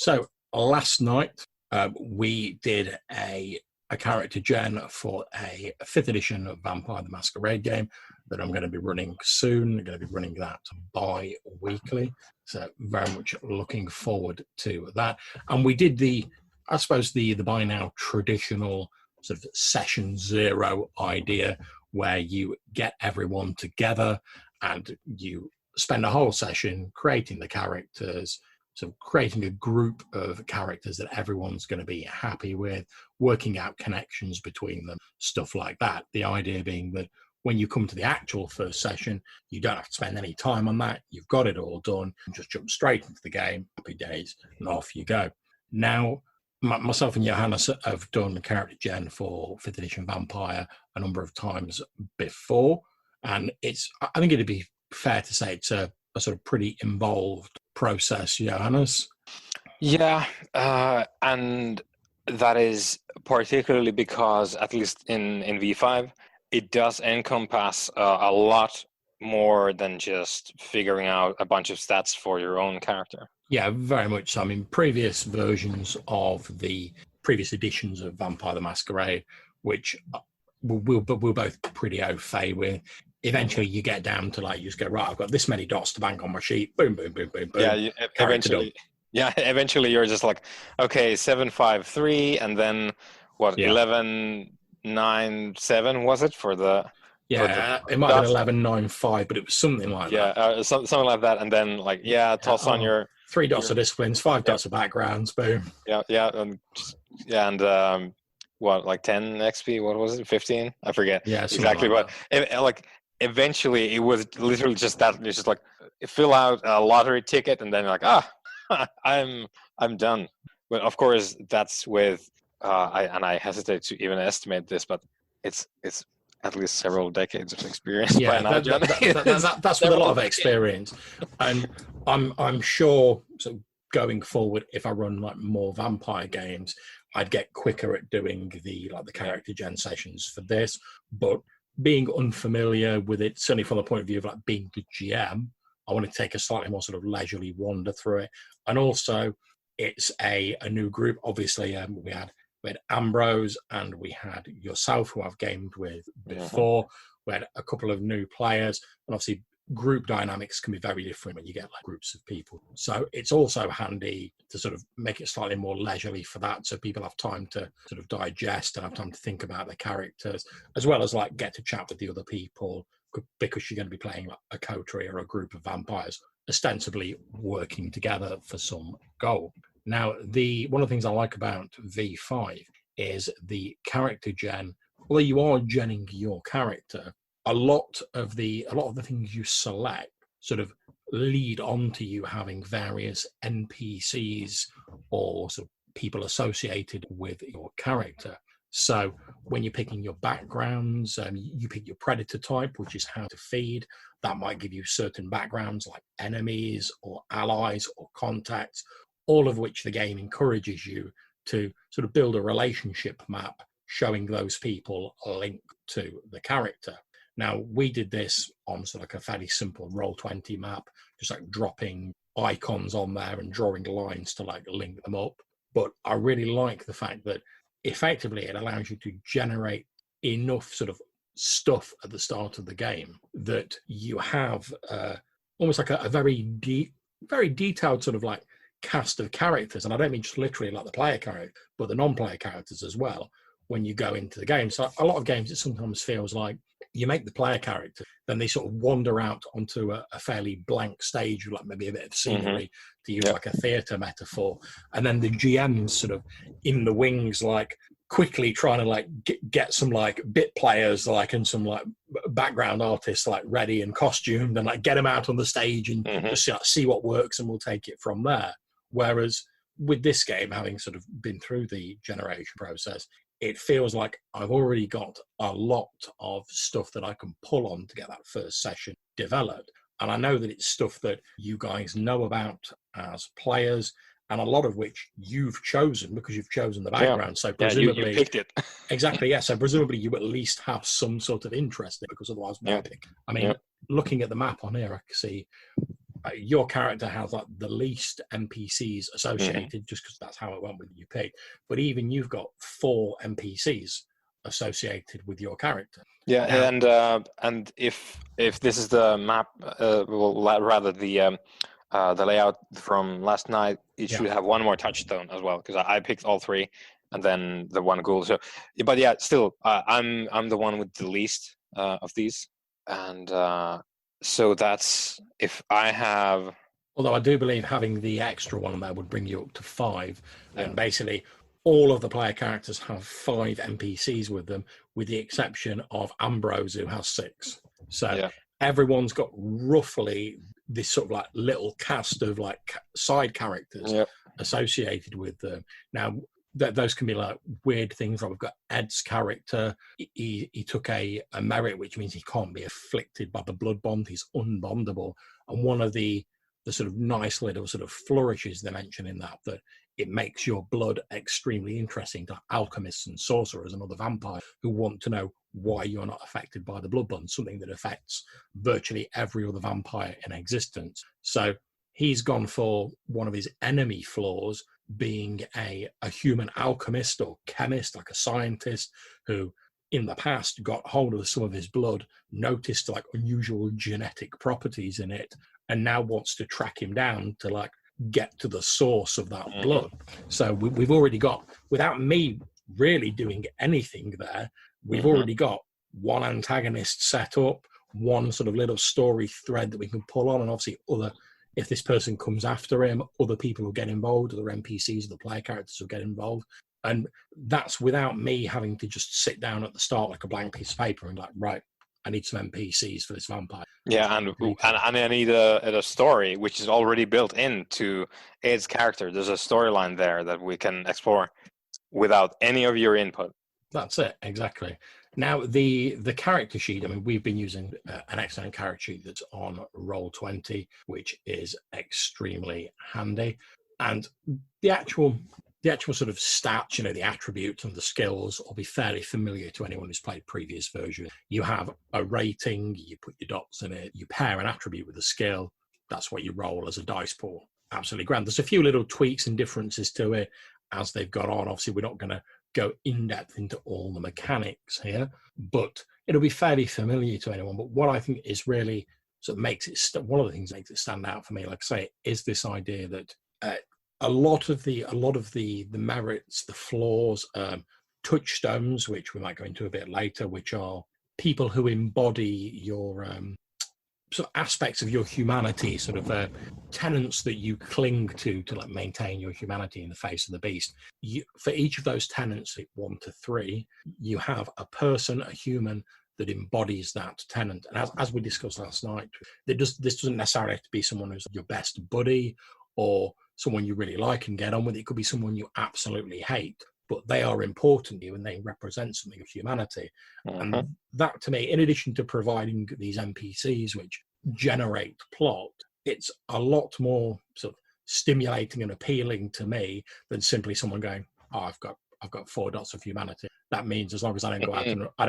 So last night we did a character gen for a 5th edition of Vampire the Masquerade game that I'm going to be running soon. I'm going to be running that bi-weekly. So very much looking forward to that. And we did the by now traditional sort of session 0 idea where you get everyone together and you spend a whole session creating the characters, so creating a group of characters that everyone's going to be happy with, working out connections between them, stuff like that. The idea being that when you come to the actual first session, you don't have to spend any time on that. You've got it all done. Just jump straight into the game, happy days, and off you go. Now, myself and Johannes have done the character gen for 5th edition Vampire a number of times before, and I think it'd be fair to say it's a sort of pretty involved process, Johannes. Yeah, and that is particularly because, at least in V5, it does encompass a lot more than just figuring out a bunch of stats for your own character. Yeah, very much so. I mean, previous versions of the previous editions of Vampire the Masquerade, which we're both pretty au fait with, eventually you get down to you just go, right, I've got this many dots to bank on my sheet, boom, boom, boom, boom, boom. Yeah, eventually you're just like, okay, 753, and then what, 1197 was it for the... Yeah, it might have been 1195, but it was something like that. Yeah, something like that, and then toss on your 3 dots of disciplines, 5 dots of backgrounds, boom. And 10 XP? What was it? 15? I forget. Yeah, exactly. But eventually, it was literally just that. It's just like fill out a lottery ticket, and then you're like, I'm done. But of course, that's with I hesitate to even estimate this, but it's at least several decades of experience. Yeah, by now, that's with a lot of experience, and I'm sure. So going forward, if I run more vampire games, I'd get quicker at doing the character gen sessions for this. But being unfamiliar with it, certainly from the point of view of being the GM, I want to take a slightly more sort of leisurely wander through it, and also it's a new group. Obviously, we had Ambrose and we had yourself, who I've gamed with before. We had a couple of new players, and obviously group dynamics can be very different when you get groups of people. So it's also handy to sort of make it slightly more leisurely for that, so people have time to sort of digest and have time to think about their characters, as well as get to chat with the other people, because you're going to be playing a coterie or a group of vampires ostensibly working together for some goal. Now, one of the things I like about V5 is the character gen. Although you are genning your character, a lot of the things you select sort of lead on to you having various NPCs or sort of people associated with your character. So when you're picking your backgrounds, you pick your predator type, which is how to feed. That might give you certain backgrounds like enemies or allies or contacts, all of which the game encourages you to sort of build a relationship map showing those people a link to the character. Now, we did this on sort of a fairly simple Roll20 map, just dropping icons on there and drawing lines to link them up. But I really like the fact that effectively it allows you to generate enough sort of stuff at the start of the game that you have almost a very detailed sort of cast of characters. And I don't mean just literally the player character, but the non-player characters as well when you go into the game. So a lot of games, it sometimes feels like you make the player character, then they sort of wander out onto a fairly blank stage with maybe a bit of scenery, to use a theatre metaphor, and then the GM's sort of in the wings, quickly trying to get some bit players and some background artists ready and costumed, and get them out on the stage and just see what works, and we'll take it from there. Whereas with this game, having sort of been through the generation process, it feels like I've already got a lot of stuff that I can pull on to get that first session developed. And I know that it's stuff that you guys know about as players, and a lot of which you've chosen because you've chosen the background. So presumably, you picked it. Exactly, yeah. So presumably you at least have some sort of interest in it, because otherwise why pick? I mean, looking at the map on here, I can see your character has like the least NPCs associated, just because that's how it went with you picked. But even you've got 4 NPCs associated with your character. Yeah, Now, and if this is the map, rather the layout from last night, it should have one more touchstone as well, because I picked all 3, and then the one ghoul. So, but yeah, still, I'm the one with the least of these, and so that's if I have. Although I do believe having the extra one there would bring you up to 5, and basically all of the player characters have 5 NPCs with them, with the exception of Ambrose, who has 6. So everyone's got roughly this sort of like little cast of like side characters associated with them. Now, those can be like weird things. Like we've got Ed's character. He took a merit, which means he can't be afflicted by the blood bond. He's unbondable. And one of the sort of nice little sort of flourishes they mention in that it makes your blood extremely interesting to alchemists and sorcerers and other vampires who want to know why you're not affected by the blood bond, something that affects virtually every other vampire in existence. So he's gone for one of his enemy flaws being a human alchemist or chemist, like a scientist who in the past got hold of some of his blood, noticed like unusual genetic properties in it, and now wants to track him down to like get to the source of that blood. So we've already got, without me really doing anything there, we've already got one antagonist set up, one sort of little story thread that we can pull on, and obviously other, if this person comes after him, other people will get involved, other NPCs, the player characters will get involved. And that's without me having to just sit down at the start like a blank piece of paper and like, right, I need some NPCs for this vampire. Yeah, and I need a story which is already built into Ed's character. There's a storyline there that we can explore without any of your input. That's it, exactly. Now, the character sheet, I mean, we've been using an excellent character sheet that's on Roll20, which is extremely handy. And the actual sort of stats, you know, the attributes and the skills will be fairly familiar to anyone who's played previous versions. You have a rating, you put your dots in it, you pair an attribute with a skill. That's what you roll as a dice pool. Absolutely grand. There's a few little tweaks and differences to it as they've got on. Obviously, we're not going to go in depth into all the mechanics here, but it'll be fairly familiar to anyone. But what I think is really sort of makes it, one of the things that makes it stand out for me, like I say, is this idea that a lot of the merits, the flaws, touchstones, which we might go into a bit later, which are people who embody your sort of aspects of your humanity, sort of tenets that you cling to like maintain your humanity in the face of the beast. For each of those tenets, 1 to 3, you have a person, a human that embodies that tenet. And as we discussed last night, this doesn't necessarily have to be someone who's your best buddy or someone you really like and get on with. It could be someone you absolutely hate, but they are important to you and they represent something of humanity. And that, to me, in addition to providing these NPCs which generate plot, it's a lot more sort of stimulating and appealing to me than simply someone going, oh, I've got 4 dots of humanity. That means as long as I don't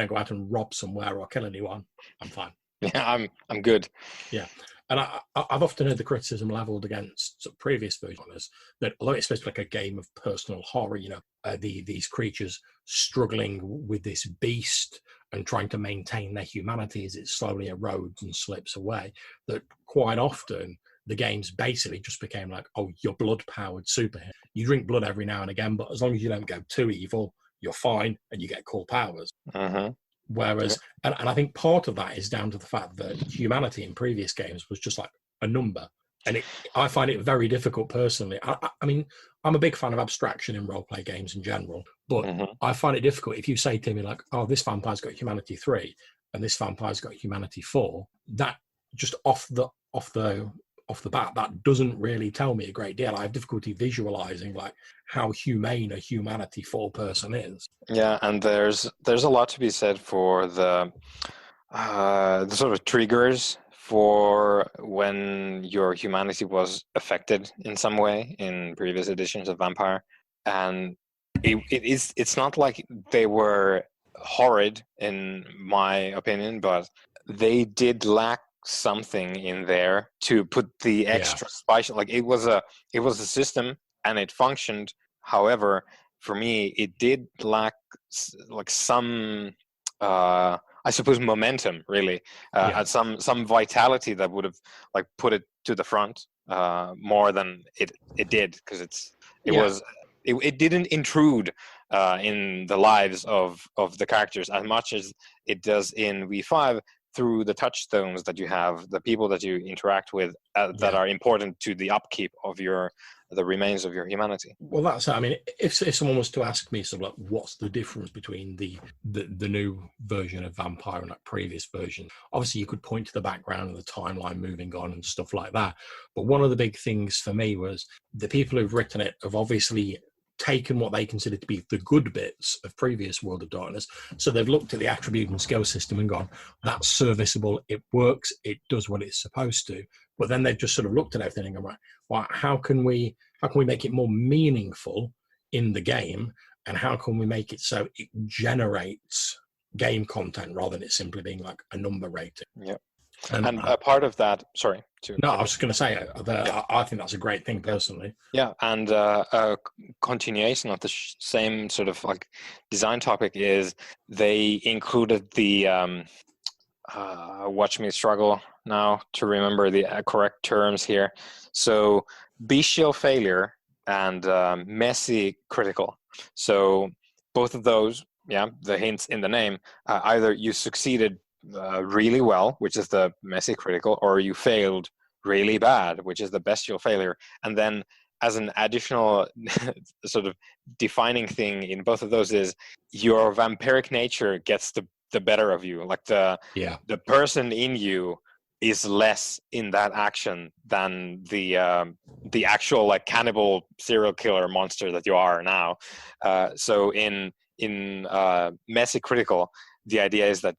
go out and rob somewhere or kill anyone, I'm fine. Yeah, I'm good. Yeah. And I've often heard the criticism leveled against sort of previous versions that although it's supposed to be like a game of personal horror, you know, these creatures struggling with this beast and trying to maintain their humanity as it slowly erodes and slips away, that quite often the games basically just became like, oh, you're blood-powered superhero. You drink blood every now and again, but as long as you don't go too evil, you're fine and you get cool powers. Whereas, and I think part of that is down to the fact that humanity in previous games was just like a number. And I find it very difficult personally. I mean, I'm a big fan of abstraction in role-play games in general, but I find it difficult if you say to me like, oh, this vampire's got humanity 3 and this vampire's got humanity 4, that just off the bat, that doesn't really tell me a great deal. I have difficulty visualizing like how humane a humanity 4 person is. Yeah, and there's a lot to be said for the sort of triggers for when your humanity was affected in some way in previous editions of Vampire, and it's not like they were horrid in my opinion, but they did lack something in there to put the extra spice. Like it was a system and it functioned. However, for me, it did lack like some, I suppose, momentum, really, and some vitality that would have like put it to the front more than it did, because it didn't intrude in the lives of the characters as much as it does in V5 through the touchstones that you have, the people that you interact with that are important to the upkeep of the remains of your humanity. Well, that's, I mean, if someone was to ask me sort of like, what's the difference between the new version of Vampire and that previous version, obviously you could point to the background and the timeline moving on and stuff like that. But one of the big things for me was the people who've written it have obviously taken what they consider to be the good bits of previous World of Darkness. So they've looked at the attribute and skill system and gone, that's serviceable, it works, it does what it's supposed to. But then they've just sort of looked at everything and gone, right, well, how can we make it more meaningful in the game, and how can we make it so it generates game content rather than it simply being like a number rating? Yeah. And a part of that, sorry. I was just going to say that I think that's a great thing personally. Yeah, and a continuation of the same sort of like design topic is they included the watch me struggle now to remember the correct terms here. So bestial failure and messy critical. So both of those, the hints in the name, either you succeeded really well, which is the messy critical, or you failed really bad, which is the bestial failure. And then as an additional sort of defining thing in both of those is your vampiric nature gets the better of you. Like the person in you is less in that action than the actual like cannibal serial killer monster that you are now. So in messy critical, the idea is that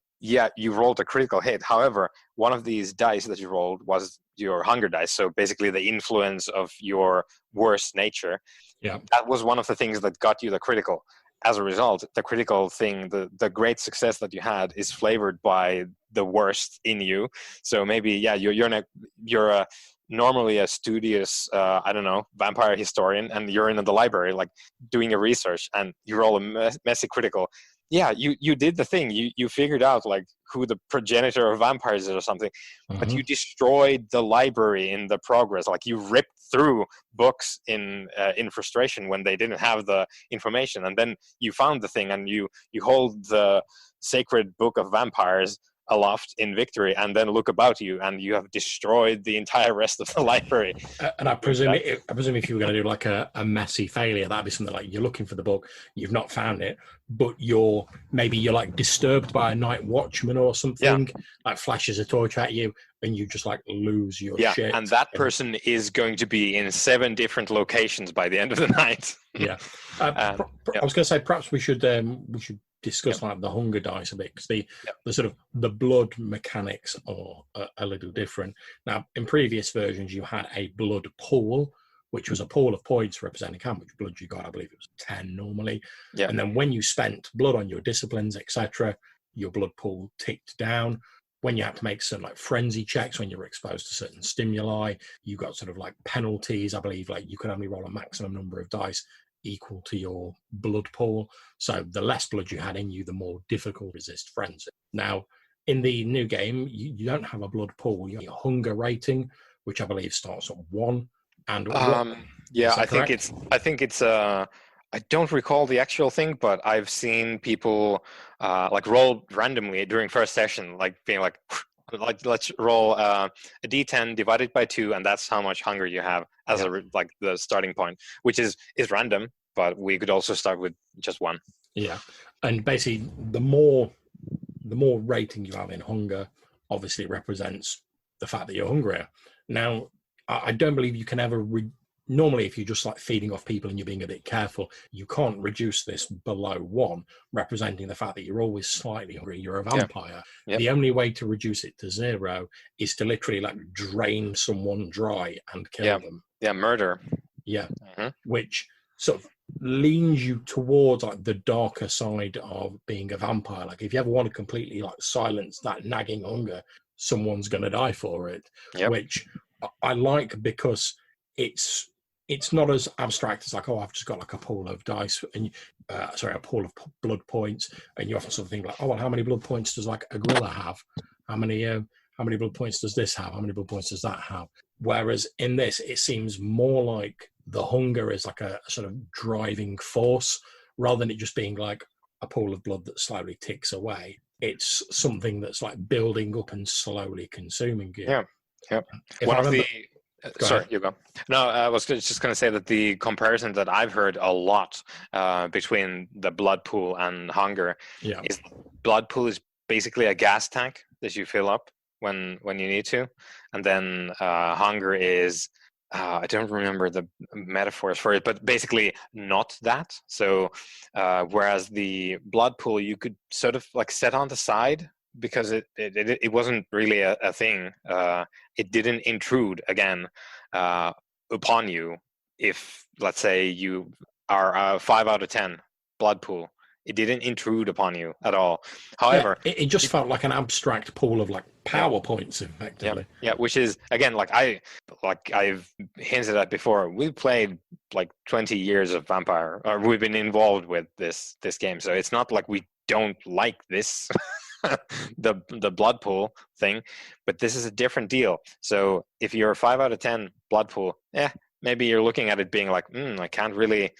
you rolled a critical hit. However, one of these dice that you rolled was your hunger dice. So basically the influence of your worst nature. Yeah. That was one of the things that got you the critical. As a result, the critical thing, the great success that you had is flavored by the worst in you. So maybe, you're normally a studious, vampire historian, and you're in the library, like doing your research, and you roll a messy critical. Yeah, you did the thing. You figured out like who the progenitor of vampires is or something, but you destroyed the library in the progress. Like you ripped through books in frustration when they didn't have the information, and then you found the thing, and you hold the sacred book of vampires aloft in victory, and then look about you, and you have destroyed the entire rest of the library. And I presume if you were going to do like a messy failure, that'd be something like you're looking for the book, you've not found it, but you're like disturbed by a night watchman or something, like flashes a torch at you, and you just like lose your shit. And that person is going to be in 7 different locations by the end of the night. I was going to say perhaps we should discuss like the hunger dice a bit, because the sort of the blood mechanics are a little different. Now, in previous versions, you had a blood pool, which was a pool of points representing how much blood you got. I believe it was 10 normally. Yeah. And then when you spent blood on your disciplines, etc., your blood pool ticked down. When you had to make some like frenzy checks, when you were exposed to certain stimuli, you got sort of like penalties. I believe like you could only roll a maximum number of dice equal to your blood pool. So the less blood you had in you, the more difficult to resist frenzy. Now, in the new game, you don't have a blood pool. You have a hunger rating, which I believe starts at 1. And I think it's I don't recall the actual thing, but I've seen people like roll randomly during first session, like being like let's roll a d10 divided by 2, and that's how much hunger you have as the starting point, which is random, but we could also start with just 1. Yeah, and basically the more rating you have in hunger, obviously represents the fact that you're hungrier. Now, I don't believe you can ever normally, if you're just like feeding off people and you're being a bit careful, you can't reduce this below 1, representing the fact that you're always slightly hungry. You're a vampire. Yep. The only way to reduce it to 0 is to literally like drain someone dry and kill them. Yeah, murder. Yeah, which sort of leans you towards like the darker side of being a vampire. Like if you ever want to completely like silence that nagging hunger, someone's going to die for it, Yep. which I like because it's not as abstract as like, oh, I've just got like a pool of dice and a pool of blood points, and you often sort of think like, oh, well, how many blood points does like a gorilla have? How many blood points does this have? How many blood points does that have? Whereas in this, it seems more like the hunger is like a sort of driving force, rather than it just being like a pool of blood that slowly ticks away. It's something that's like building up and slowly consuming you. Yeah. Yep. If One I of remember, the sorry, you go. No, I was just going to say that the comparison that I've heard a lot between the blood pool and hunger is blood pool is basically a gas tank that you fill up when you need to, and then hunger is I don't remember the metaphors for it, but basically not that. So whereas the blood pool you could sort of like set on the side because it wasn't really a thing. It didn't intrude again upon you. If let's say you are a 5 out of 10 blood pool, it didn't intrude upon you at all. However, it just felt like an abstract pool of like power points, effectively. Yeah, which is again like I've hinted at before. We've played like 20 years of Vampire, or we've been involved with this game, so it's not like we don't like this. the blood pool thing, but this is a different deal. So if you're a 5 out of 10 blood pool, maybe you're looking at it being like, I can't really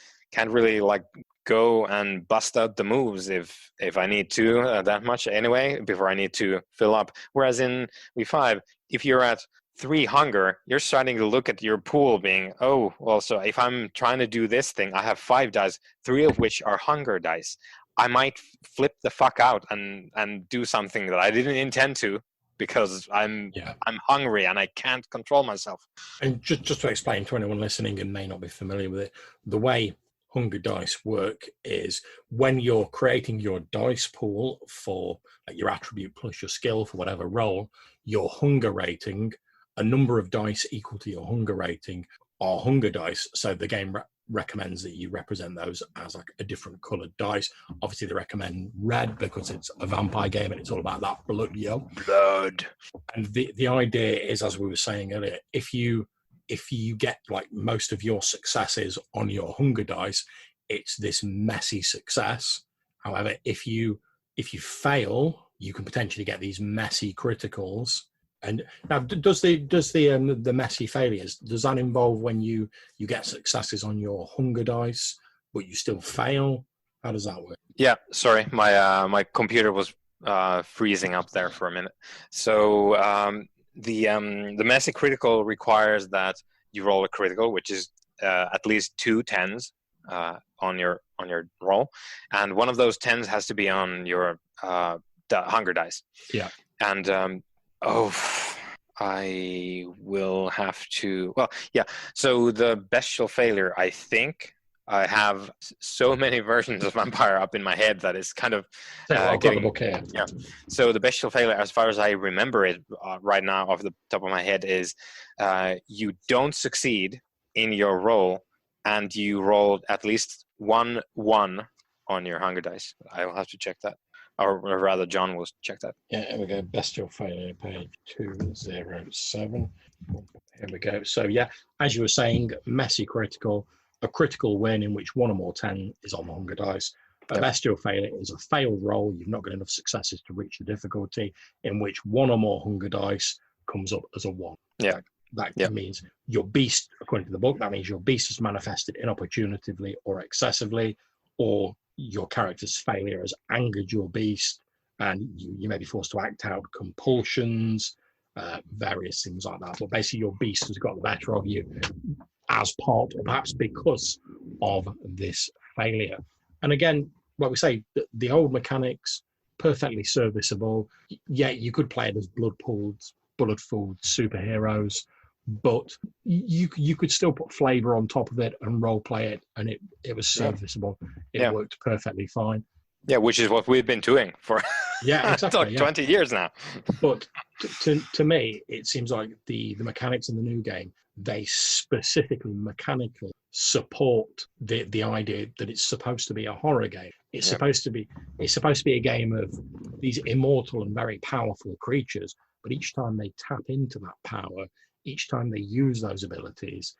like go and bust out the moves if I need to that much anyway before I need to fill up. Whereas in V5, if you're at 3 hunger, you're starting to look at your pool being, oh, well, so if I'm trying to do this thing, I have 5 dice, 3 of which are hunger dice. I might flip the fuck out and do something that I didn't intend to because I'm hungry and I can't control myself. And just to explain to anyone listening and may not be familiar with it, the way hunger dice work is when you're creating your dice pool for like, your attribute plus your skill for whatever role, your hunger rating, a number of dice equal to your hunger rating are hunger dice. So the game recommends that you represent those as like a different colored dice. Obviously they recommend red because it's a vampire game and it's all about that blood. And the idea is, as we were saying earlier, if you get like most of your successes on your hunger dice, it's this messy success. However, if you fail, you can potentially get these messy criticals. And now, does the messy failures, does that involve when you get successes on your hunger dice, but you still fail? How does that work? Yeah, sorry, my computer was freezing up there for a minute. So the messy critical requires that you roll a critical, which is at least 2 10s on your roll, and one of those 10s has to be on your hunger dice. Yeah, and I will have to. Well, yeah. So the bestial failure, I think. I have so many versions of Vampire up in my head that it's kind of getting. Yeah. So the bestial failure, as far as I remember it right now, off the top of my head, is you don't succeed in your roll, and you rolled at least 1 1 on your hunger dice. I will have to check that. Or rather, John will check that. Yeah, here we go. Bestial failure, page 207. Here we go. So, yeah, as you were saying, messy critical, a critical win in which 1 or more 10 is on the hunger dice. A bestial failure is a failed roll. You've not got enough successes to reach the difficulty, in which 1 or more hunger dice comes up as a 1. Yeah. That means your beast, according to the book, that means your beast is manifested inopportunely or excessively, or your character's failure has angered your beast and you may be forced to act out compulsions, various things like that. But basically your beast has got the better of you as part, or perhaps because of this failure. And again, what we say, the old mechanics, perfectly serviceable. Yeah, you could play it as blood-pooled superheroes, but you could still put flavor on top of it and role play it, and it was serviceable. It worked perfectly fine. Yeah, which is what we've been doing for exactly 20 years now. But to me, it seems like the mechanics in the new game, they specifically mechanically support the idea that it's supposed to be a horror game. It's supposed to be a game of these immortal and very powerful creatures, but each time they tap into that power, each time they use those abilities,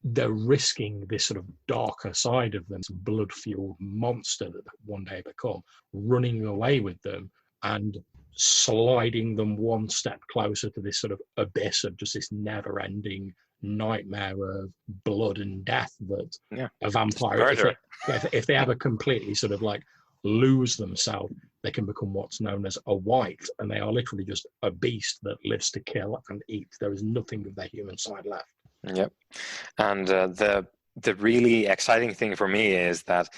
they're risking this sort of darker side of them, this blood-fueled monster that one day become, running away with them and sliding them one step closer to this sort of abyss of just this never-ending nightmare of blood and death that a vampire, if they ever completely sort of like lose themselves, they can become what's known as a wight, and they are literally just a beast that lives to kill and eat. There is nothing of their human side left. Yep. And the really exciting thing for me is that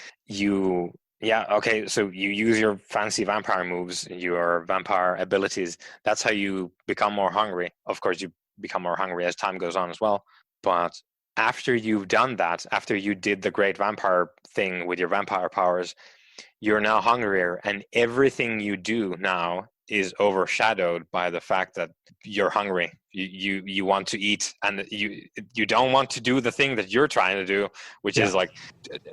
so you use your fancy vampire moves, your vampire abilities. That's how you become more hungry. Of course, you become more hungry as time goes on as well. But after you've done that, after you did the great vampire thing with your vampire powers, you're now hungrier, and everything you do now is overshadowed by the fact that you're hungry. You want to eat, and you don't want to do the thing that you're trying to do, which is like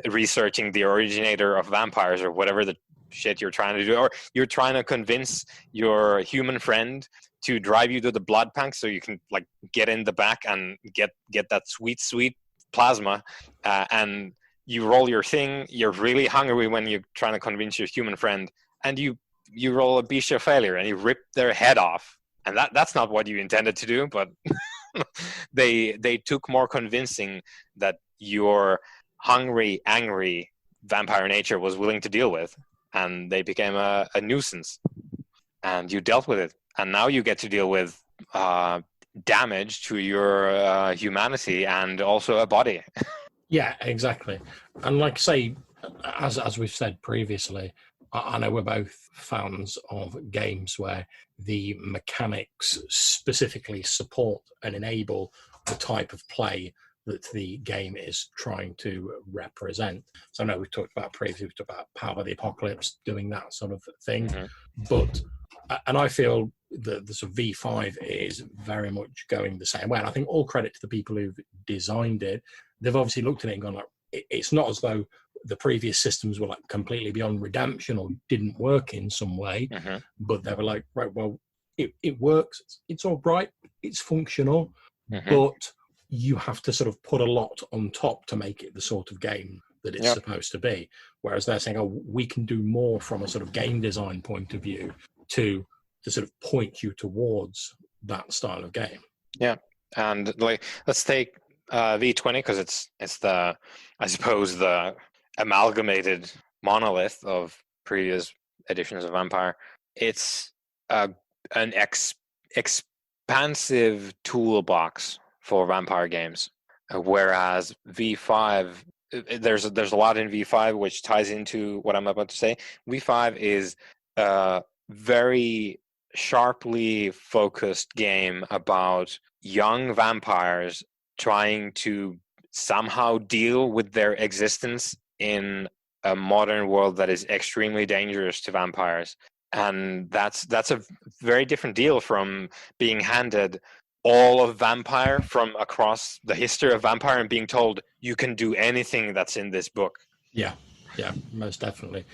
researching the originator of vampires or whatever the shit you're trying to do, or you're trying to convince your human friend to drive you to the blood bank so you can like get in the back and get that sweet plasma, and you roll your thing. You're really hungry when you're trying to convince your human friend, and you roll a bestial failure and you rip their head off, and that's not what you intended to do, but they took more convincing that your hungry, angry vampire nature was willing to deal with, and they became a nuisance, and you dealt with it, and now you get to deal with damage to your humanity and also a body. Yeah, exactly. And like I say, as we've said previously, I know we're both fans of games where the mechanics specifically support and enable the type of play that the game is trying to represent. So I know we've talked about previously, we've talked about Power of the Apocalypse doing that sort of thing. But, and I feel that the sort of V5 is very much going the same way. And I think all credit to the people who've designed it. They've obviously looked at it and gone like, it's not as though the previous systems were like completely beyond redemption or didn't work in some way, but they were like, right, well, it works, it's all right, it's functional, but you have to sort of put a lot on top to make it the sort of game that it's supposed to be. Whereas they're saying, oh, we can do more from a sort of game design point of view to sort of point you towards that style of game. Yeah, and like let's take V20 because it's the, I suppose, the amalgamated monolith of previous editions of Vampire. It's an expansive toolbox for Vampire games, whereas V5, there's a lot in V5 which ties into what I'm about to say. V5 is a very sharply focused game about young vampires trying to somehow deal with their existence in a modern world that is extremely dangerous to vampires. And that's a very different deal from being handed all of Vampire from across the history of Vampire and being told you can do anything that's in this book. Yeah, most definitely.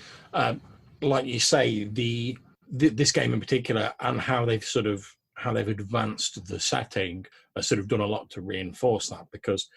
Like you say, this game in particular and how they've advanced the setting has sort of done a lot to reinforce that, because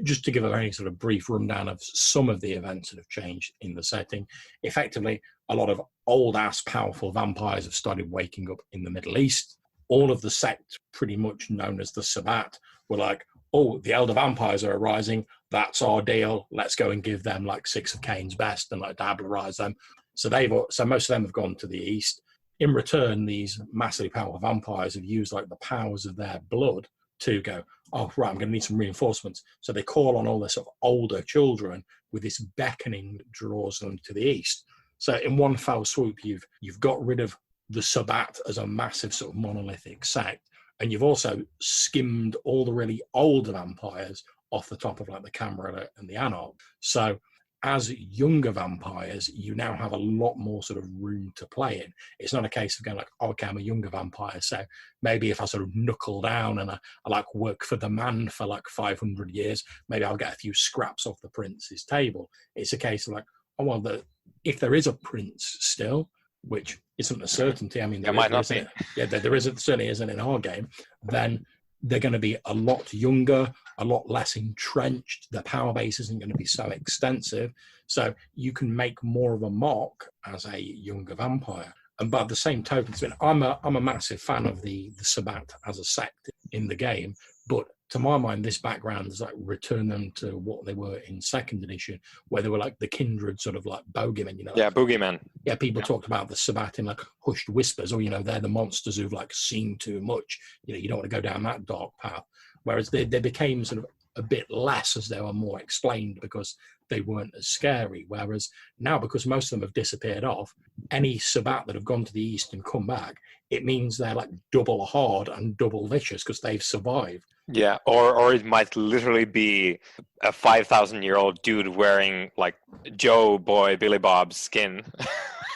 just to give a very sort of brief rundown of some of the events that have changed in the setting, effectively a lot of old ass powerful vampires have started waking up in the Middle East. All of the sect, pretty much known as the Sabbat, were like, oh, the elder vampires are arising, that's our deal, let's go and give them like 6 of Cain's best and like dablerize them. So most of them have gone to the east. In return, these massively powerful vampires have used like the powers of their blood to go, oh, right, I'm going to need some reinforcements. So they call on all their sort of older children with this beckoning that draws them to the east. So in one foul swoop, you've got rid of the Sabbat as a massive sort of monolithic sect, and you've also skimmed all the really old vampires off the top of like the Camarilla and the Anarch. So as younger vampires, you now have a lot more sort of room to play in. It's not a case of going like, oh, okay, I'm a younger vampire, so maybe if I sort of knuckle down and I like work for the man for like 500 years, maybe I'll get a few scraps off the prince's table. It's a case of like, oh, well, if there is a prince still, which isn't a certainty. I mean, It might not be. There certainly isn't in our game. Then they're going to be a lot younger, a lot less entrenched. The power base isn't going to be so extensive, so you can make more of a mark as a younger vampire. And by the same token, I'm a massive fan of the Sabbat as a sect in the game, but to my mind, this background is like return them to what they were in second edition, where they were like the kindred sort of like bogeymen, you know. Yeah, boogeyman. Yeah, people talked about the Sabbat in like hushed whispers, or, you know, they're the monsters who've like seen too much. You know, you don't want to go down that dark path. Whereas they became sort of a bit less as they were more explained because they weren't as scary. Whereas now, because most of them have disappeared off, any Sabbat that have gone to the east and come back, it means they're like double hard and double vicious because they've survived. Yeah, or it might literally be a 5,000-year-old dude wearing like Joe Boy Billy Bob's skin,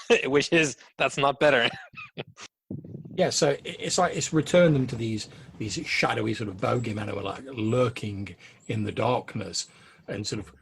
that's not better. Yeah, so it's returned them to these shadowy sort of bogeymen who are like lurking in the darkness, and sort of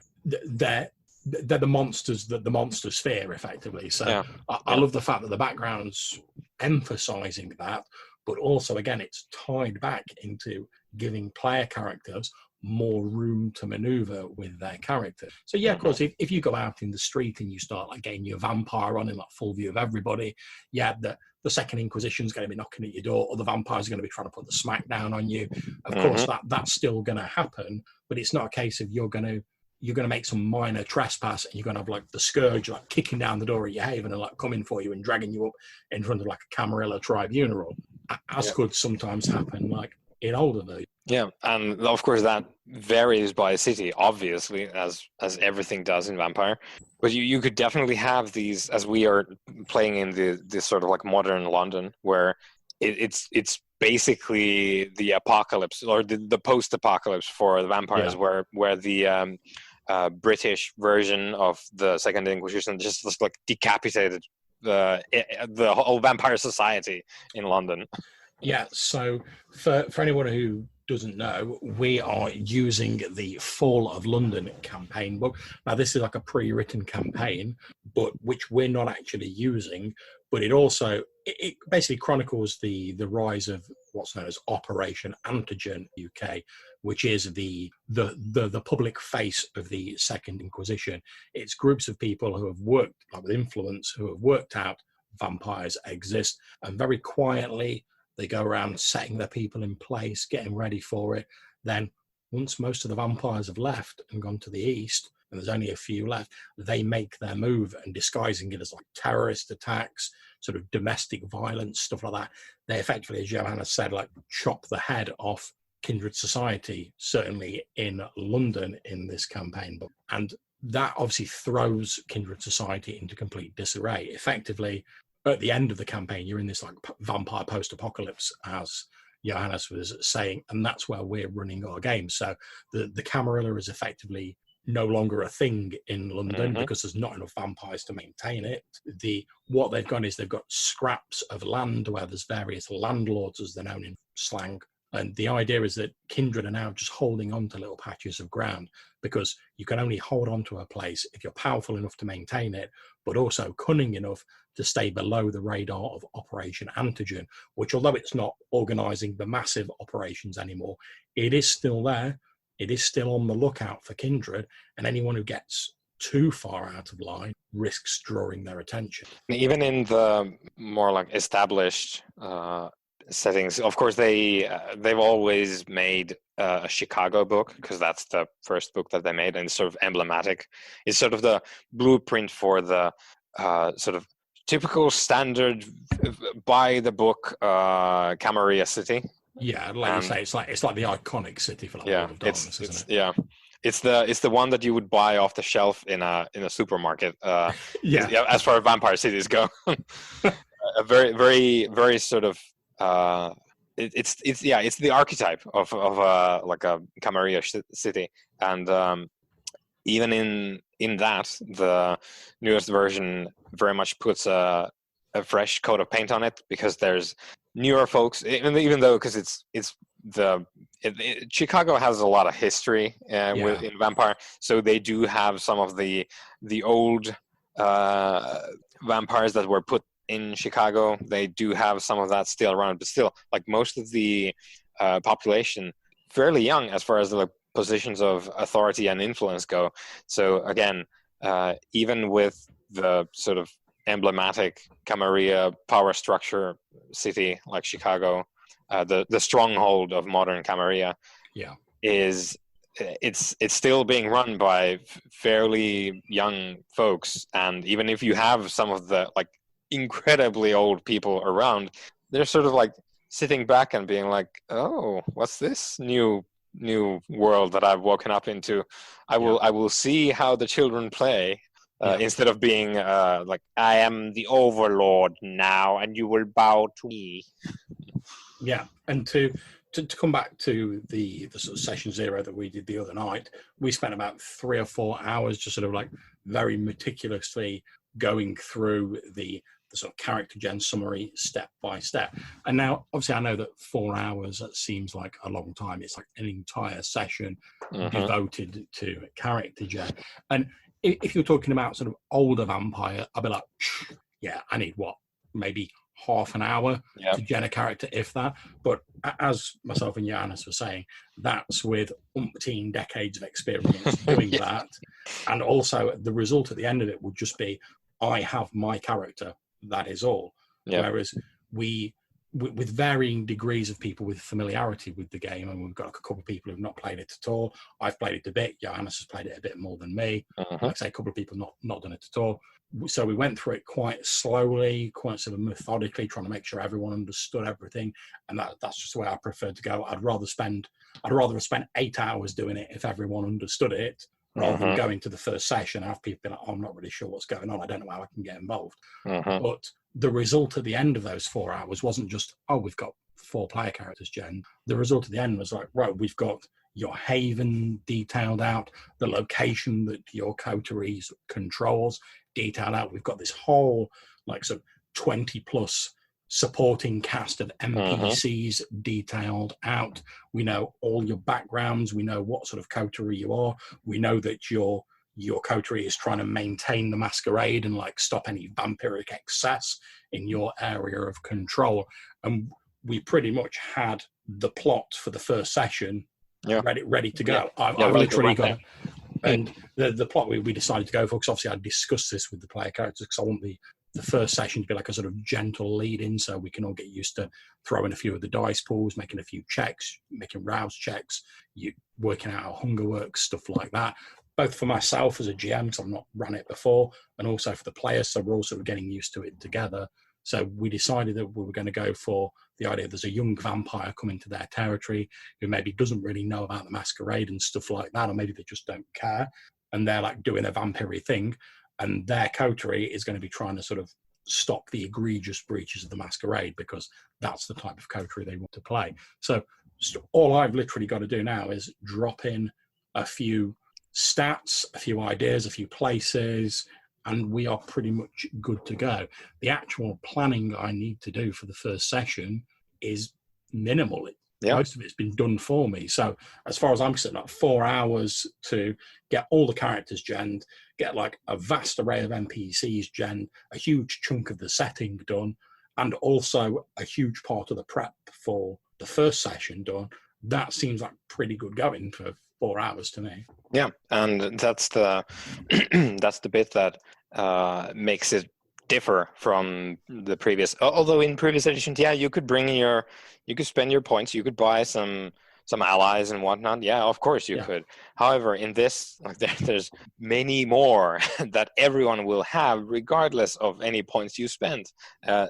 they're the monsters that the monsters fear, effectively. So yeah. I love the fact that the background's emphasizing that, but also, again, it's tied back into giving player characters more room to maneuver with their character. So yeah, of course, if you go out in the street and you start like getting your vampire on in like full view of everybody, yeah, the second Inquisition's going to be knocking at your door, or the vampires are going to be trying to put the smack down on you. Of course, that's still going to happen, but it's not a case of you're going to make some minor trespass and you're going to have like the Scourge like kicking down the door at your haven and like coming for you and dragging you up in front of like a Camarilla tribunal, as could sometimes happen like in older versions. Yeah, and of course that varies by city, obviously, as everything does in Vampire. But you could definitely have these, as we are playing in this sort of like modern London, where it's basically the apocalypse or the post-apocalypse for the vampires, where the British version of the Second Inquisition just like decapitated the whole vampire society in London. Yeah, so for anyone who doesn't know, we are using the Fall of London campaign book. Now, this is like a pre-written campaign, but which we're not actually using, but it basically chronicles the rise of what's known as Operation Antigen UK, which is the public face of the Second Inquisition. It's groups of people who have worked, like with influence, who have worked out vampires exist, and very quietly they go around setting their people in place, getting ready for it. Then once most of the vampires have left and gone to the east, and there's only a few left, they make their move, and disguising it as like terrorist attacks, sort of domestic violence, stuff like that. They effectively, as Johannes said, like chop the head off kindred society, certainly in London in this campaign. And that obviously throws kindred society into complete disarray. Effectively, at the end of the campaign, you're in this like vampire post-apocalypse, as Johannes was saying, and that's where we're running our game. So the Camarilla is effectively no longer a thing in London because there's not enough vampires to maintain it. What they've got is they've got scraps of land where there's various landlords, as they're known in slang. And the idea is that kindred are now just holding on to little patches of ground, because you can only hold on to a place if you're powerful enough to maintain it, but also cunning enough to stay below the radar of Operation Antigen, which, although it's not organising the massive operations anymore, it is still there. It is still on the lookout for kindred, and anyone who gets too far out of line risks drawing their attention. Even in the more like established settings, of course, they've always made a Chicago book, because that's the first book that they made, and it's sort of emblematic. It's sort of the blueprint for the sort of typical standard by the book Camarilla city. Yeah, like you say, it's like the iconic city for like World of Darkness, isn't it? Yeah, it's the one that you would buy off the shelf in a supermarket. As far as vampire cities go, a very very very sort of it's the archetype of like a Camarilla city, and even in that, the newest version very much puts a fresh coat of paint on it, because there's newer folks, even though, because Chicago has a lot of history in Vampire, so they do have some of the old vampires that were put in Chicago. They do have some of that still around, but still, like most of the population, fairly young as far as the positions of authority and influence go. So again, even with the sort of emblematic Camarilla power structure city like Chicago, the stronghold of modern Camarilla, is it's still being run by fairly young folks. And even if you have some of the like incredibly old people around, they're sort of like sitting back and being like, oh, what's this new world that I've woken up into? I will see how the children play, instead of being like, I am the overlord now and you will bow to me. Yeah, and to come back to the sort of session 0 that we did the other night, we spent about 3 or 4 hours just sort of like very meticulously going through the sort of character gen summary step by step. And now, obviously, I know that 4 hours, that seems like a long time. It's like an entire session devoted to character gen. And if you're talking about sort of older vampire, I'd be like, yeah, I need what, maybe half an hour to gen a character, if that. But as myself and Johannes were saying, that's with umpteen decades of experience doing that. And also the result at the end of it would just be, I have my character, that is all. Whereas with varying degrees of people with familiarity with the game, and we've got a couple of people who've not played it at all. I've played it a bit. Johannes has played it a bit more than me. Like I say, a couple of people not done it at all. So we went through it quite slowly, quite sort of methodically, trying to make sure everyone understood everything. And that's just the way I prefer to go. I'd rather have spent 8 hours doing it if everyone understood it, rather than going to the first session and have people be like, oh, I'm not really sure what's going on. I don't know how I can get involved. But the result at the end of those 4 hours wasn't just, oh, we've got 4 player characters gen. The result at the end was like, right, we've got your haven detailed out, the location that your coterie controls detailed out. We've got this whole like sort of 20 plus supporting cast of NPCs detailed out. We know all your backgrounds. We know what sort of coterie you are. We know that your coterie is trying to maintain the masquerade and like stop any vampiric excess in your area of control. And we pretty much had the plot for the first session ready to go. I literally got it. And the plot we decided to go for, because obviously I discussed this with the player characters, because I want the first session to be like a sort of gentle lead-in, so we can all get used to throwing a few of the dice pools, making a few checks, making rouse checks, working out how hunger works, stuff like that. Both for myself as a GM, because I've not run it before, and also for the players, so we're all sort of getting used to it together. So we decided that we were going to go for the idea there's a young vampire coming to their territory who maybe doesn't really know about the masquerade and stuff like that, or maybe they just don't care, and they're like doing their vampire thing, and their coterie is going to be trying to sort of stop the egregious breaches of the masquerade, because that's the type of coterie they want to play. So all I've literally got to do now is drop in a few stats, a few ideas, a few places, and we are pretty much good to go. The actual planning I need to do for the first session is minimal. Most of it's been done for me. So as far as I'm concerned, like 4 hours to get all the characters genned, get like a vast array of NPCs genned, a huge chunk of the setting done, and also a huge part of the prep for the first session done. That seems like pretty good going for 4 hours to me. Yeah, and that's the that's the bit that makes it differ from the previous. Although in previous editions, you could spend your points, you could buy some allies and whatnot. Yeah, of course you could. However, in this, like there's many more that everyone will have, regardless of any points you spend.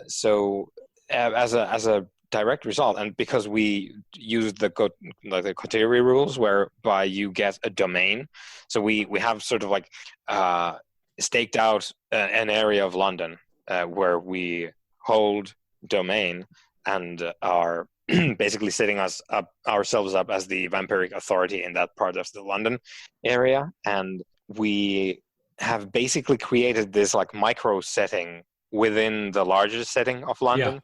So as a direct result, and because we used the coterie rules whereby you get a domain, so we have sort of like staked out an area of London where we hold domain and are basically setting ourselves up as the vampiric authority in that part of the London area. And we have basically created this like micro setting within the larger setting of London,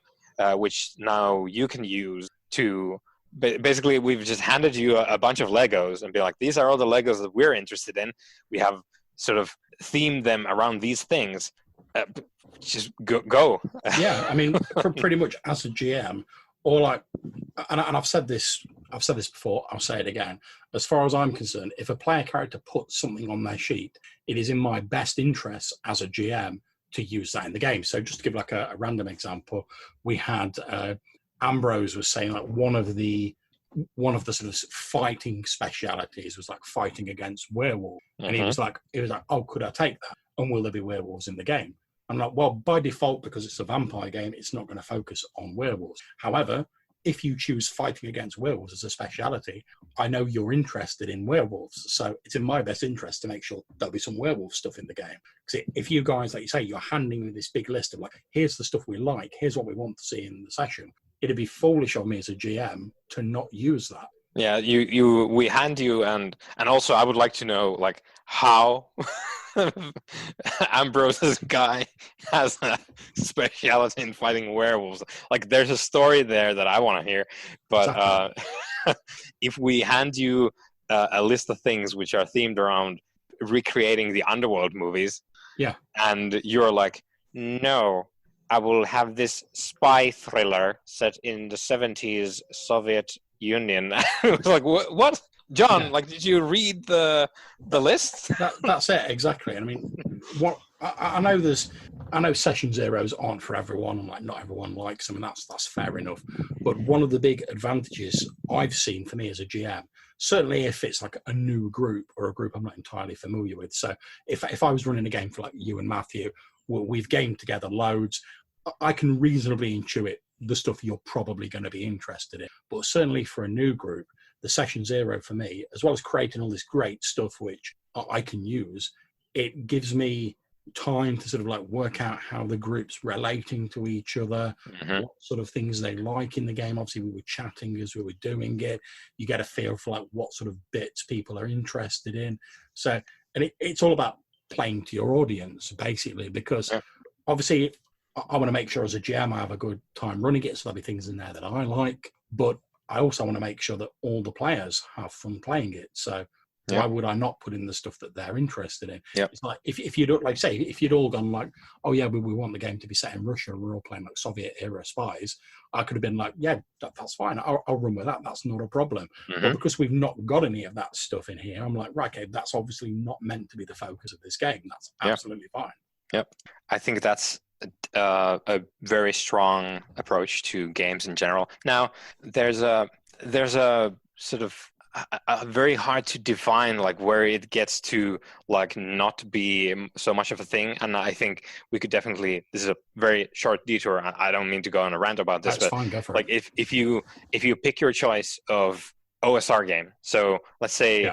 which now you can use to basically, we've just handed you a bunch of Legos and be like, these are all the Legos that we're interested in. We have sort of themed them around these things. Just go. Yeah, I mean, pretty much as a GM, and I've said this before, I'll say it again. As far as I'm concerned, if a player character puts something on their sheet, it is in my best interest as a GM to use that in the game. So just to give like a random example, we had Ambrose was saying like one of the sort of fighting specialities was like fighting against werewolves, and he was like, oh, could I take that? And will there be werewolves in the game? I'm like, well, by default, because it's a vampire game, it's not going to focus on werewolves. However, if you choose fighting against werewolves as a speciality, I know you're interested in werewolves. So it's in my best interest to make sure there'll be some werewolf stuff in the game. Because if you guys, like you say, you're handing me this big list of like, here's the stuff we like, here's what we want to see in the session, it'd be foolish of me as a GM to not use that. Yeah, we hand you, and also I would like to know like how Ambrose's guy has a speciality in fighting werewolves. Like, there's a story there that I want to hear, but exactly. If we hand you a list of things which are themed around recreating the Underworld movies, yeah, and you're like, no, I will have this spy thriller set in the 70s Soviet Union. It was like, what? John, yeah. Like, did you read the list? That's it, exactly. And I mean, what I know session zeros aren't for everyone, and like not everyone likes them, and that's fair enough. But one of the big advantages I've seen for me as a GM, certainly if it's like a new group or a group I'm not entirely familiar with. So if I was running a game for like you and Matthew, we've gamed together loads, I can reasonably intuit the stuff you're probably going to be interested in. But certainly for a new group, the session zero for me, as well as creating all this great stuff which I can use, it gives me time to sort of like work out how the group's relating to each other, what sort of things they like in the game. Obviously, we were chatting as we were doing it. You get a feel for like what sort of bits people are interested in. So, and it's all about playing to your audience, basically, because obviously I want to make sure as a GM I have a good time running it, so there'll be things in there that I like, but I also want to make sure that all the players have fun playing it. So why would I not put in the stuff that they're interested in? It's like if you'd like say if you'd all gone like, oh yeah, we want the game to be set in Russia and we're all playing like Soviet era spies, I could have been like, yeah, that's fine. I'll run with that. That's not a problem. But because we've not got any of that stuff in here, I'm like, right, okay, that's obviously not meant to be the focus of this game. That's absolutely fine. Yep. I think that's a very strong approach to games in general. Now, there's a sort of a very hard to define like where it gets to like not be so much of a thing, and I think we could definitely. This is a very short detour. I don't mean to go on a rant about this, that's but fine, go for like it. if you pick your choice of OSR game, so let's say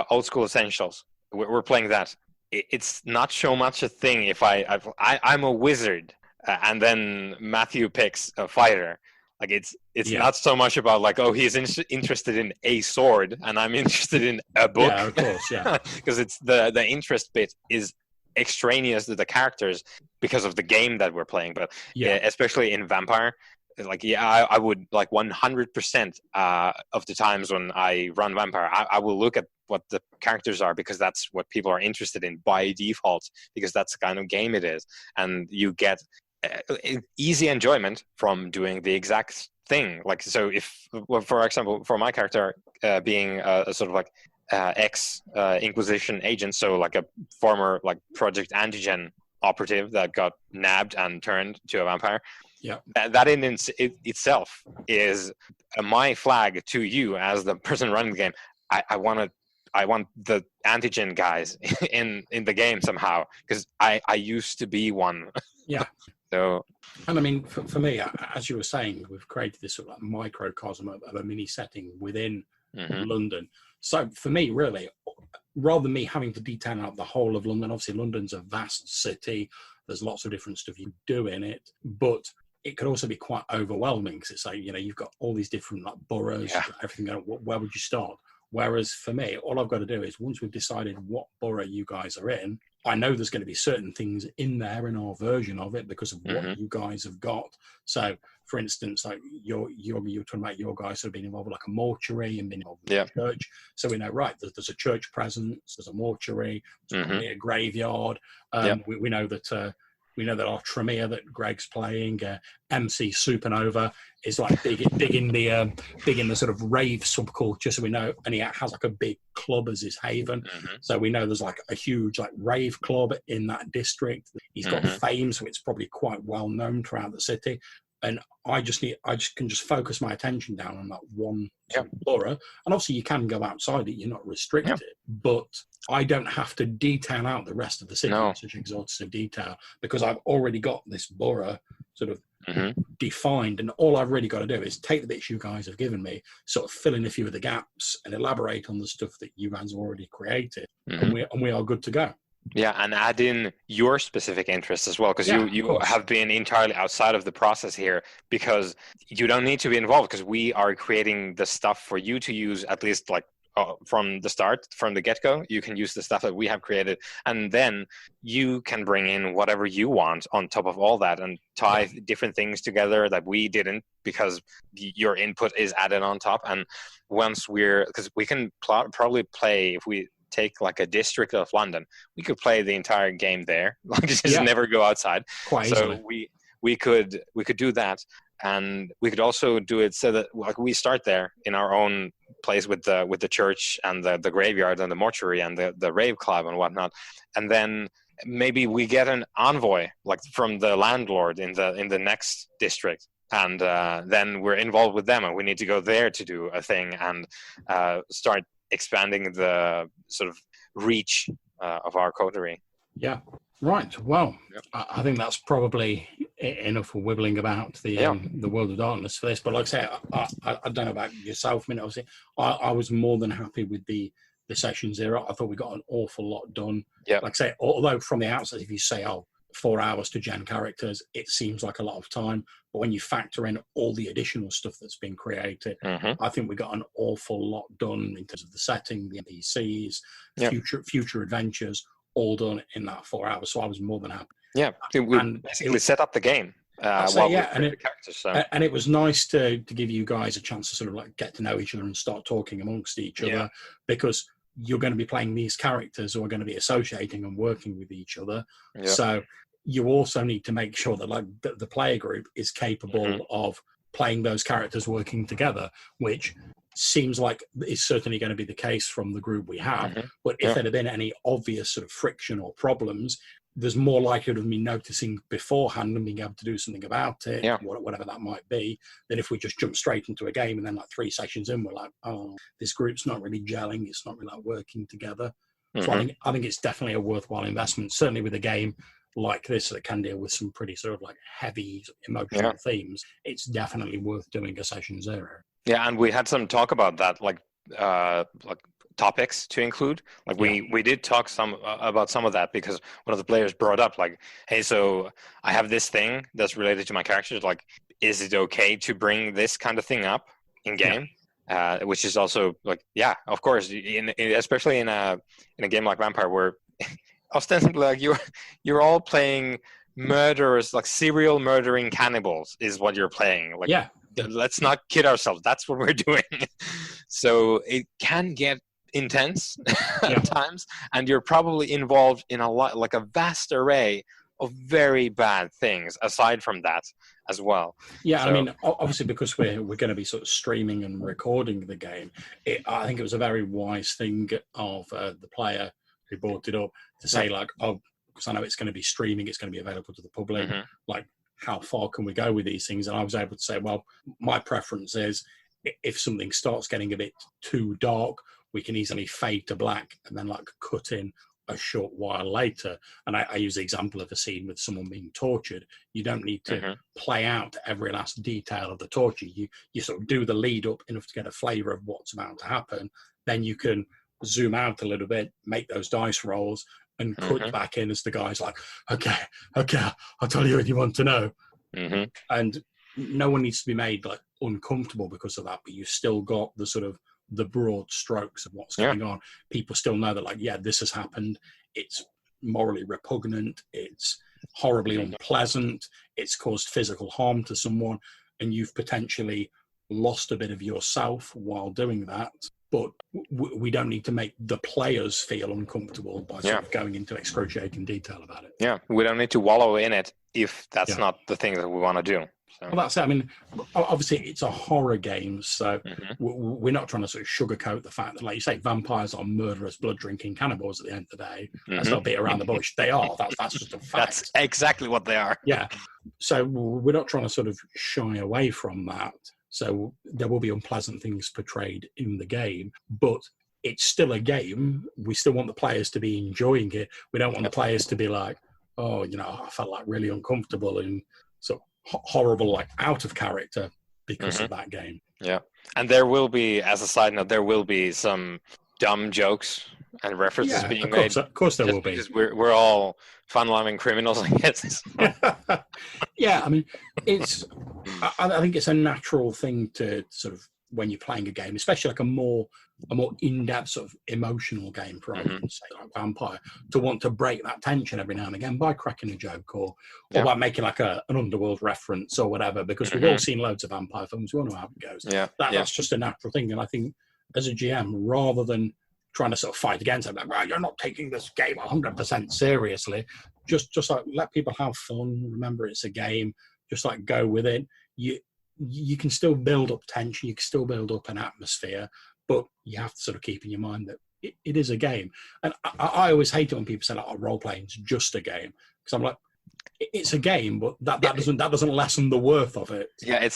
Old School Essentials, we're playing that. It's not so much a thing if I'm a wizard and then Matthew picks a fighter. Like it's not so much about like, oh, he's interested in a sword and I'm interested in a book. Yeah, of course, yeah. Because it's the interest bit is extraneous to the characters because of the game that we're playing. But especially in Vampire, like I would like 100% of the times when I run Vampire, I will look at what the characters are because that's what people are interested in by default, because that's the kind of game it is, and you get easy enjoyment from doing the exact thing. Like, so if, well, for example, for my character being a sort of like ex-Inquisition agent, so like a former like Project Antigen operative that got nabbed and turned to a vampire, that in itself is my flag to you as the person running the game. I want the Antigen guys in the game somehow, because I used to be one. Yeah. So, and I mean, for me, as you were saying, we've created this sort of like microcosm of a mini setting within London. So for me, really, rather than me having to detail out the whole of London, obviously London's a vast city. There's lots of different stuff you do in it, but it could also be quite overwhelming because it's like, you know, you've got all these different like boroughs, everything going, where would you start? Whereas for me, all I've got to do is once we've decided what borough you guys are in, I know there's going to be certain things in there in our version of it because of what you guys have got. So, for instance, like you're talking about your guys have been involved with like a mortuary and been involved with a church. So we know, right, there's a church presence, there's a mortuary, there's probably a graveyard. We know that We know that our Tremere that Greg's playing, MC Supernova is like big in the sort of rave subculture. So we know, and he has like a big club as his haven. So we know there's like a huge like rave club in that district. He's got fame, so it's probably quite well known throughout the city. And I can just focus my attention down on that one borough. And obviously you can go outside it, you're not restricted, but I don't have to detail out the rest of the city in such exhaustive detail, because I've already got this borough sort of defined, and all I've really got to do is take the bits you guys have given me, sort of fill in a few of the gaps and elaborate on the stuff that you guys have already created, and we are good to go. Yeah, and add in your specific interests as well, because you have been entirely outside of the process here, because you don't need to be involved, because we are creating the stuff for you to use, at least like from the start, from the get-go. You can use the stuff that we have created, and then you can bring in whatever you want on top of all that and tie different things together that we didn't, because your input is added on top. And once because we can probably play, if we take like a district of London, we could play the entire game there, like just never go outside. Quite so easily. we could do that, and we could also do it so that like we start there in our own place with the church and the graveyard and the mortuary and the rave club and whatnot, and then maybe we get an envoy like from the landlord in the next district, and then we're involved with them, and we need to go there to do a thing and start expanding the sort of reach of our coterie. Yeah, right. Well, I think that's probably enough for wibbling about the World of Darkness for this. But like I say, I don't know about yourself. I mean, obviously, I was more than happy with the Session Zero. I thought we got an awful lot done. Yeah. Like I say, although from the outset, if you say, 4 hours to gen characters, it seems like a lot of time. But when you factor in all the additional stuff that's been created, I think we got an awful lot done in terms of the setting, the NPCs, future adventures, all done in that 4 hours. So I was more than happy. Yeah, we basically set up the game. And it was nice to give you guys a chance to sort of like get to know each other and start talking amongst each other, because you're going to be playing these characters who are going to be associating and working with each other. Yeah. So you also need to make sure that like the player group is capable of playing those characters working together, which seems like is certainly going to be the case from the group we have. But if there had been any obvious sort of friction or problems, there's more likelihood of me noticing beforehand and being able to do something about it, whatever that might be, than if we just jump straight into a game and then like 3 sessions in, we're like, oh, this group's not really gelling, it's not really like working together. So I think it's definitely a worthwhile investment, certainly with a game like this that can deal with some pretty sort of like heavy emotional themes. It's definitely worth doing a Session Zero. Yeah, and we had some talk about that, like topics to include. Like we did talk about some of that, because one of the players brought up like, hey, so I have this thing that's related to my characters, like, is it okay to bring this kind of thing up in game? Which is also like, of course, especially in a game like Vampire, where ostensibly like you're all playing murderers, like serial murdering cannibals is what you're playing. Like, let's not kid ourselves, that's what we're doing. So it can get intense at times, and you're probably involved in a vast array of very bad things aside from that as well. I mean, obviously, because we're going to be sort of streaming and recording the game, I think it was a very wise thing of the player who brought it up to say like, because I know it's going to be streaming, it's going to be available to the public, like, how far can we go with these things? And I was able to say, well, my preference is if something starts getting a bit too dark, we can easily fade to black and then like cut in a short while later. And I use the example of a scene with someone being tortured. You don't need to play out every last detail of the torture. You sort of do the lead up enough to get a flavor of what's about to happen. Then you can zoom out a little bit, make those dice rolls, and cut back in as the guy's like, okay, I'll tell you what you want to know. And no one needs to be made like uncomfortable because of that, but you've still got the sort of the broad strokes of what's going on. People still know that like, this has happened, it's morally repugnant, it's horribly unpleasant, it's caused physical harm to someone, and you've potentially lost a bit of yourself while doing that. but we don't need to make the players feel uncomfortable by sort of going into excruciating detail about it. Yeah, we don't need to wallow in it if that's not the thing that we want to do. So. Well, that's it. I mean, obviously, it's a horror game, so we're not trying to sort of sugarcoat the fact that, like you say, vampires are murderous, blood-drinking cannibals at the end of the day. That's not a bit around the bush. They are. That's just a fact. That's exactly what they are. Yeah. So we're not trying to sort of shy away from that. So there will be unpleasant things portrayed in the game, but it's still a game. We still want the players to be enjoying it. We don't want the players to be like, oh, I felt like really uncomfortable and sort of horrible, like out of character because of that game. Yeah. And there will be, as a side note, there will be some dumb jokes and references being made. Of course there will be. Because we're all fun-loving criminals, I guess. Yeah, I mean, I think it's a natural thing to sort of, when you're playing a game, especially like a more in-depth sort of emotional game, for argument's sake, like Vampire, to want to break that tension every now and again by cracking a joke or by making like an underworld reference or whatever, because we've all seen loads of vampire films. We all know how it goes. That's just a natural thing. And I think as a GM, rather than trying to sort of fight against it, like, well, you're not taking this game 100% seriously, just like let people have fun. Remember, it's a game. Just like go with it. You can still build up tension. You can still build up an atmosphere, but you have to sort of keep in your mind that it is a game. And I always hate it when people say, like, oh, role playing is just a game, because I'm like, it's a game, but that doesn't lessen the worth of it. Yeah,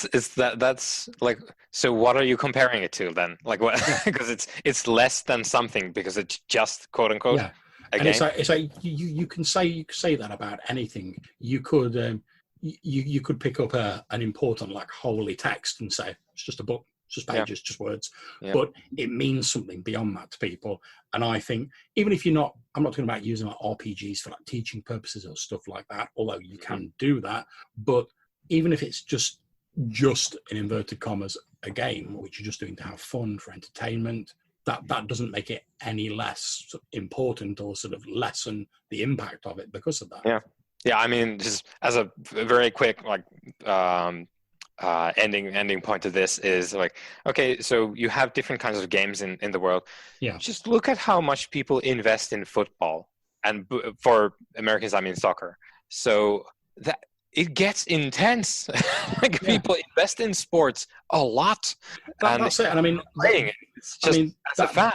that's like, so what are you comparing it to then? Like what? Because it's less than something because it's just quote unquote a game. It's like you can say that about anything. You could you could pick up an important like holy text and say it's just a book. It's just pages, just words, but it means something beyond that to people. And I think even if I'm not talking about using like RPGs for like teaching purposes or stuff like that, although you can do that, but even if it's just in inverted commas a game, which you're just doing to have fun for entertainment, that doesn't make it any less important or sort of lessen the impact of it because of that. Yeah. I mean, just as a very quick like. Ending point of this is like, okay, so you have different kinds of games in the world. Just look at how much people invest in football, and for Americans I mean soccer, so that it gets intense. Like people invest in sports a lot. That's it. And I mean, playing it, it's just as a fan.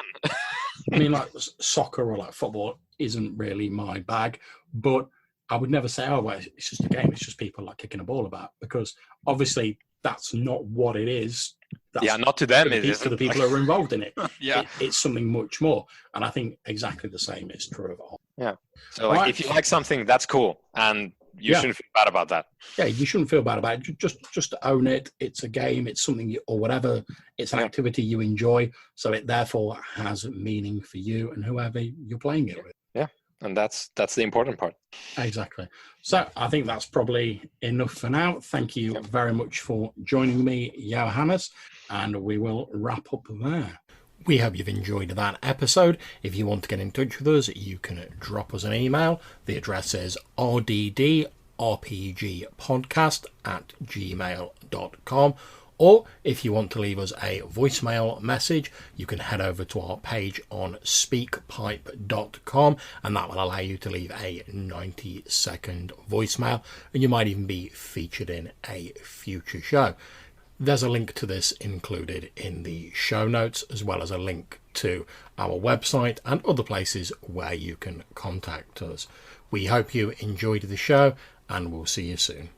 I mean, like soccer or like football isn't really my bag, but I would never say, oh, well, it's just a game. It's just people like kicking a ball about, because obviously that's not what it is. That's not to them. It is to the people who are involved in it. It's something much more. And I think exactly the same is true of all. Yeah. So like, if you like something, that's cool. And you shouldn't feel bad about that. Yeah, you shouldn't feel bad about it. Just own it. It's a game. It's something or whatever. It's an activity you enjoy. So it therefore has meaning for you and whoever you're playing it with. Yeah. And that's the important part. Exactly. So I think that's probably enough for now. Thank you very much for joining me, Johannes, and we will wrap up there. We hope you've enjoyed that episode. If you want to get in touch with us, you can drop us an email. The address is rddrpgpodcast@gmail.com. Or if you want to leave us a voicemail message, you can head over to our page on speakpipe.com, and that will allow you to leave a 90-second voicemail, and you might even be featured in a future show. There's a link to this included in the show notes, as well as a link to our website and other places where you can contact us. We hope you enjoyed the show, and we'll see you soon.